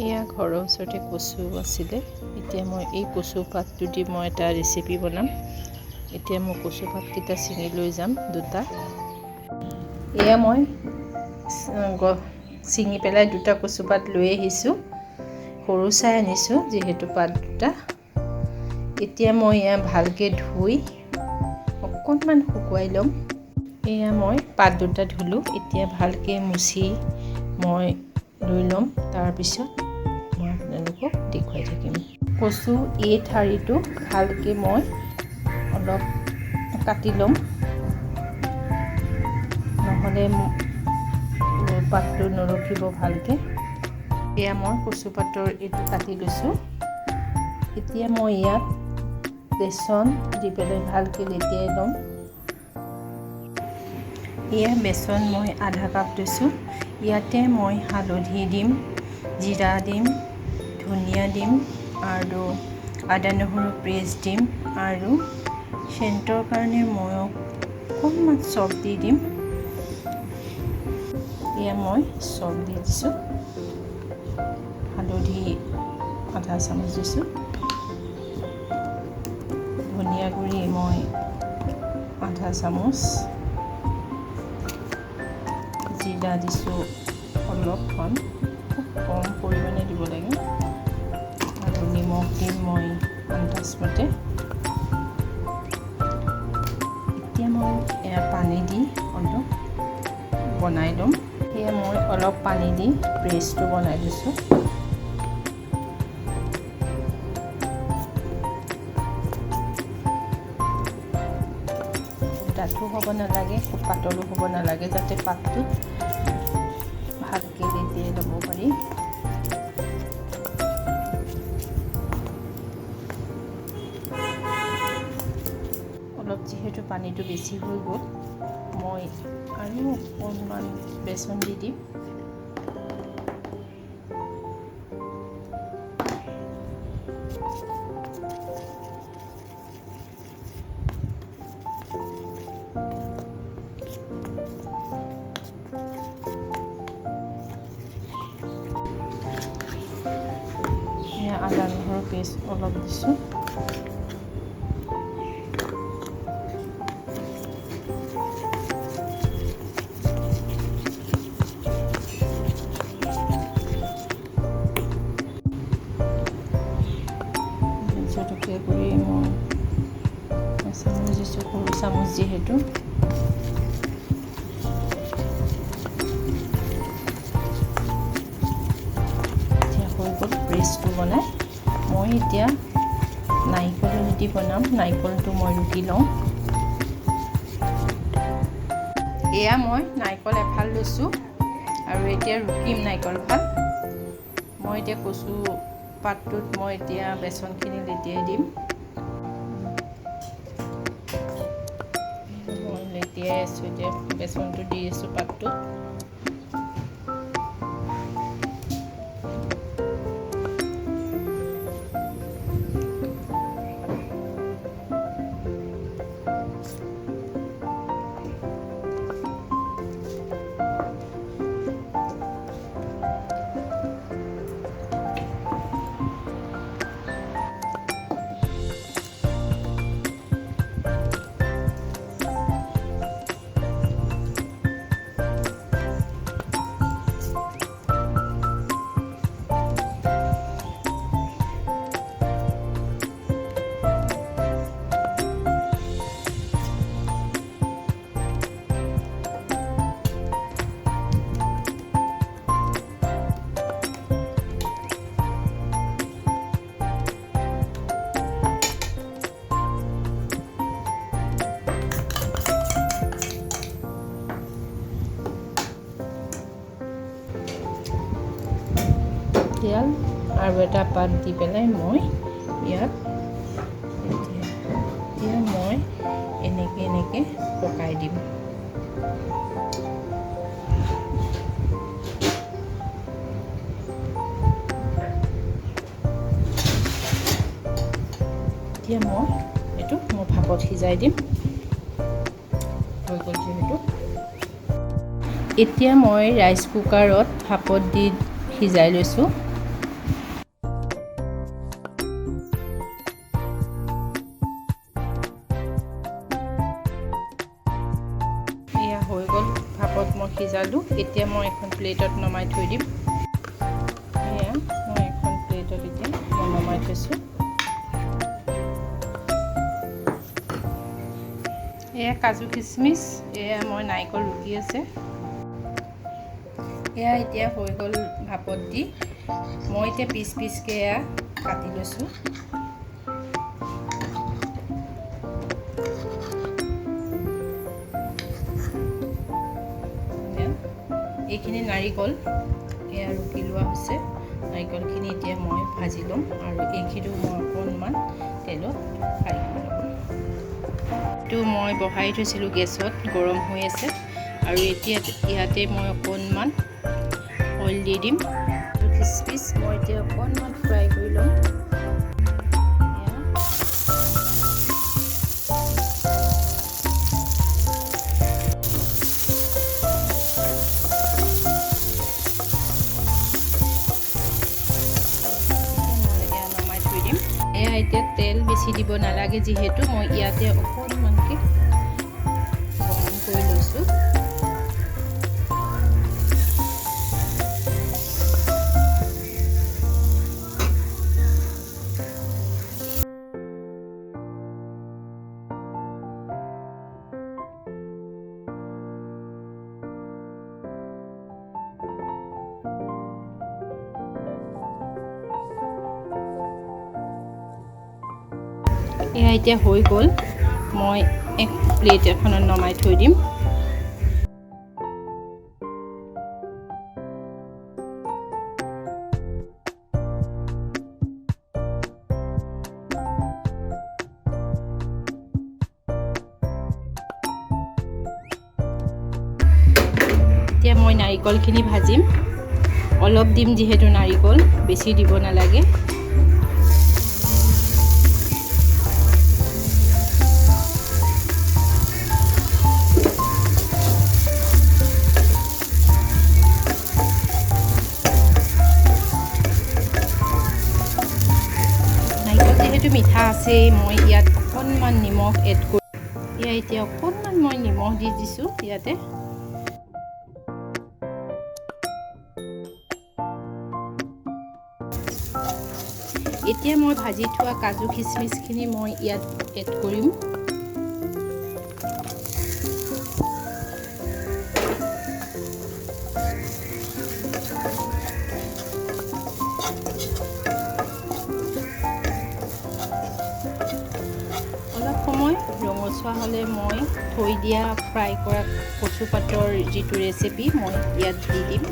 এয়া ঘৰৰ ওচৰতে কচু আছিলে। এতিয়া মই এই কচু পাতটো দি মই এটা ৰেচিপি বনাম। এতিয়া মই কচু পাতকেইটা ছিঙি লৈ যাম দুটা। এয়া মই ছিঙি পেলাই দুটা কচু পাত লৈ আহিছোঁ। সৰু চাই আনিছোঁ যিহেতু পাত দুটা। এতিয়া মই এয়া ভালকৈ ধুই অকণমান শুকুৱাই ল'ম। এয়া মই পাত দুটা ধুলোঁ। এতিয়া ভালকৈ মুচি মই লৈ ল'ম। তাৰপিছত মই আপোনালোকক দেখুৱাই থাকিম। কচু এই ঠাৰিটো ভালকৈ মই অলপ কাটি ল'ম, নহ'লে পাতটো নৰখিব ভালকৈ। এয়া মই কচু পাতৰ এইটো কাটি লৈছোঁ। এতিয়া মই ইয়াত বেচন দি পেলাই ভালকৈ লেটিয়াই ল'ম। এয়া বেচন মই আধা কাপ লৈছোঁ। ইয়াতে মই হালধি দিম, জিৰা দিম, ধনিয়া দিম আৰু আদা নহৰু পেষ্ট দিম আৰু চেণ্টৰ কাৰণে মই অকণমান চফ দি দিম। এয়া মই চফ দি দিছোঁ। হালধি আধা চামুচ দিছোঁ। ধনিয়া গুড়ি মই আধা চামুচ, জিৰা দিছোঁ অলপমান, খুব কম পৰিমাণে দিব লাগে, আৰু নিমখ দিম মই আন্দাজমতে। এতিয়া মই এয়া পানী দি অলপ বনাই ল'ম। সেয়া মই অলপ পানী দি পেষ্টটো বনাই লৈছোঁ। ডাঠো হ'ব নালাগে, খুব পাতলো হ'ব নালাগে, যাতে পাতটোত ভালকৈ লেটিয়াই ল'ব পাৰি। অলপ যিহেতু পানীটো বেছি হৈ গ'ল, মই আৰু অকণমান বেচন দি দিম। আদা নহৰু পেষ্ট অলপ দিছোঁ। জলকীয়া গুড়ি মই চামুচ দিছোঁ, সৰু চামুচ যিহেতু। হৈ গ'ল পেষ্টটো বনাই। মই এতিয়া নাৰিকল দি বনাম। নাৰিকলটো মই ৰুকি লওঁ। এয়া মই নাৰিকল এফাল লৈছোঁ আৰু এতিয়া ৰুকিম নাৰিকলফাল। মই এতিয়া কচু পাতটোত মই এতিয়া বেচনখিনি লেটিয়াই দিম। মই লেটিয়াই আছোঁ, এতিয়া বেচনটো দি আছোঁ পাতটোত। তেল আৰু এটা পাত দি পেলাই মই ইয়াত এতিয়া মই এনেকৈ পকাই দিম। এতিয়া মই এইটো ভাপত সিজাই দিম। হৈ গ'ল যিহেতু। এতিয়া মই ৰাইচ কুকাৰত ভাপত দি সিজাই লৈছোঁ। এতিয়া মই এখন প্লেটত নমাই থৈ দিম। এয়া মই এখন প্লেটত এতিয়া মই নমাই থৈছোঁ। এয়া কাজু কিচমিচ, এয়া মই নাৰিকল ৰুকি আছে। এয়া এতিয়া হৈ গ'ল ভাপত দি। মই এতিয়া পিচ পিচকৈ এয়া কাটি লৈছোঁ। এইখিনি নাৰিকল এয়া ৰুকি লোৱা হৈছে। নাৰিকলখিনি এতিয়া মই ভাজি ল'ম আৰু এইখিনিও মই অকণমান তেলত ফ্ৰাই কৰি ল'ম। এইটো মই বহাই থৈছিলোঁ গেছত, গৰম হৈ আছে। আৰু এতিয়া ইয়াতে মই অকণমান অইল দি দিম। কিচমিচ মই এতিয়া অকণমান ফ্ৰাই কৰি ল'ম। এয়া এতিয়া তেল বেছি দিব নালাগে, যিহেতু মই ইয়াতে অকণমানকৈ গৰম কৰি লৈছোঁ। এয়া এতিয়া হৈ গ'ল, মই এক প্লেট এখনত নমাই থৈ দিম। এতিয়া মই নাৰিকলখিনি ভাজিম। অলপ দিম, যিহেতু নাৰিকল বেছি দিব নালাগে। যিহেতু মিঠা আছেই, মই ইয়াত অকণমান নিমখ এড কৰি এতিয়া অকণমান মই নিমখ দি দিছোঁ ইয়াতে। এতিয়া মই ভাজি থোৱা কাজু কিচমিচখিনি মই ইয়াত এড কৰিম। অলপ সময় ৰঙচুৱা হ'লে মই থৈ দিয়া ফ্ৰাই কৰা কচু পাতৰ যিটো ৰেচিপি মই ইয়াত দি দিম।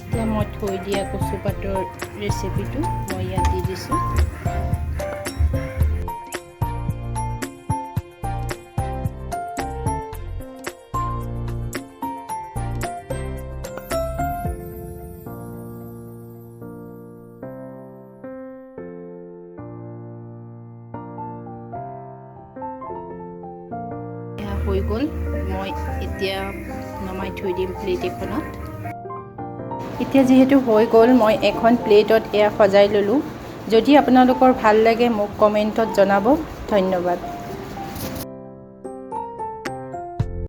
এতিয়া মই থৈ দিয়া কচু পাতৰ ৰেচিপিটো মই ইয়াত দি দিছোঁ। হৈ গ'ল, মই এতিয়া নমাই থৈ দিম প্লেট এখনত। এতিয়া যিহেতু হৈ গ'ল, মই এখন প্লেটত এয়া সজাই ল'লোঁ। যদি আপোনালোকৰ ভাল লাগে মোক কমেণ্টত জনাব। ধন্যবাদ।